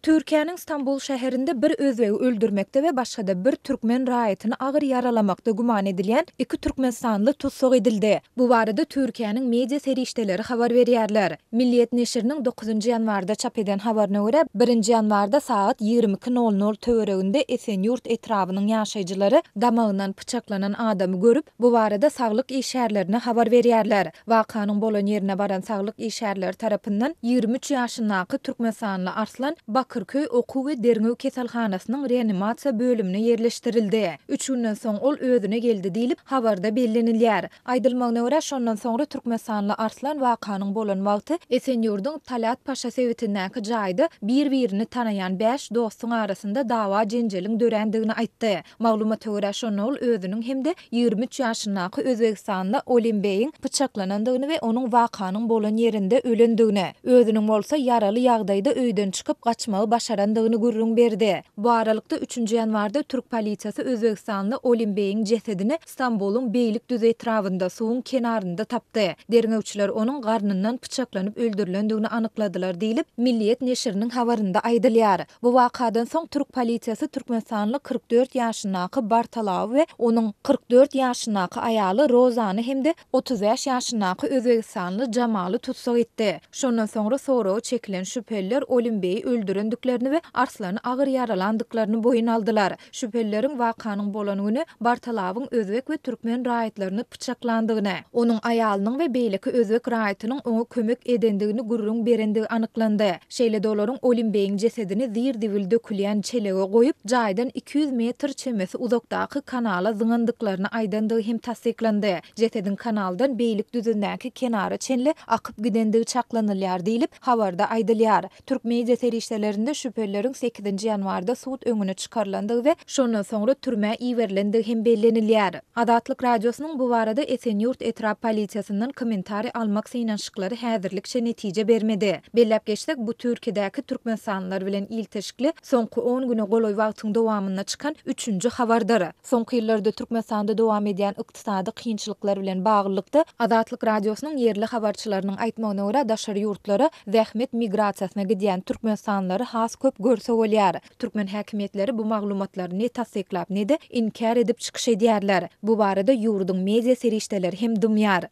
Türkiýanyň Istanbul şäherinde bir özbegi öldürmekde we başga bir türkmen raýatyny agyr yaralamakda guman edilýän iki türkmenstanly tutsak edildi. Bu barada Türkiýanyň media serişdeleri habar berýärler. Milliýet neşriniň 9 ýanwarda çap eden habaryna görä 1 ýanwarda saat 22:00 töwereginde Esenyurt etrawynyň ýaşaýjylary damagyndan pyçaklanan adamy görüp bu barada saglyk işgärlerine habar berýärler. Wakanyň bolan ýerine baran saglyk işgärleri tarapyndan 23 ýaşyndaky türkmenstanly Arslan Bakırköy Okuw we Derňöw keselhanasynyň reanimasiýa bölümine yerleşdirildi. 3 günden soň ol özüne geldi diýilip habarda bellenilýär. Aýdylmagyna görä şondan soňra türkmenstanly Arslan wakanyň bolan wagty Esenyurdyň Talat Paşa sewitindäki jaýda bir-birini tanaýan 5 dostuň arasynda dawa jenjeliň dörendigini aýtdy. Maglumata görä şonu ol özüniň hemde 23 ýaşyndaky Özbegistanly Olimbeýiň pyçaklanandygyny we onuň wakanyň bolan ýerinde ölendigini, özüniň bolsa yaraly ýagdaýda öýden çykyp gaçmagy başarandygyny gürrüň berdi. Bu aralykda 3 ýanwarda Türk polisiýasy Özbegistanly Olimbeýiň jesedini Istanbul'un Beylik düz etrawynda suwun kenarynda tapdy. Derňewçiler onuň garnyndan pyçaklanyp öldürilendigini anykladylar diýilip Milliýet neşriniň habarynda aýdylýar. Bu wakadan soň Türk polisiýasy Türkmenstanly 44 ýaşyndaky Bartalaw we onuň 44 ýaşyndaky aýaly Rozany hemde 35 ýaşyndaky Özbegistanly Jamaly tutsak etdi. Şondan soňra soragy çekilen şüpheliler Olimbeýi öldürendiklerini we Arslany agyr yaralandyklaryny boyun aldylar. Şüphelilerin wakanyň bolan güni Bartalawyň özbek we türkmen raýatlaryny pyçaklandygyny, onuň aýalynyň we beýleki özbek raýatynyň oňa kömek edendigini gürrüň berendigi anyklandy. Şeýle dolaryň Olimbeýiň jesedini zir-dibil dökülýän çelege goýup, jaýdan 200 metr çemesi uzakdaky kanala zyňandyklaryny aýdandygy hem tasdiklandy. Jesediň kanaldan beýlik düzündäki kenara çenli akyp gidendigi çaklanylýar diýilip habarda aýdylýar. Türk media serişdelerinde şüphelilerin 8 ýanwarda sud öňüne çykarlandygy we şondan soňra türme iýerlendigi hem bellenilýär. Adatlyk radiosynyň bu barada Esenyurt etrap polisiýasynyň kommentari almak synanşyklary häzirlikçe netije bermedi. Bellep geçdik bu Türkiýedäki türkmenstanlylar bilen ilteşikli soňky 10 güne goloý wagtyň dowamyna çykan 3-nji habardyr. Soňky ýyllarda Türkmenstanda dowam edýän ykdysady kynçylyklar bilen baglykda Adatlyk radiosynyň yerli habarçylarynyň aýtmagyna görä daşary ýurtlara zähmet migrasiýasyna gidýän türkmenstanlary has köp görse bolýar. Türkmen häkimetleri bu maglumatlary ne tasdiklap ne de inkar edip çykyş edýärler. Bu barada ýurdun media serişdeleri hem dymýar.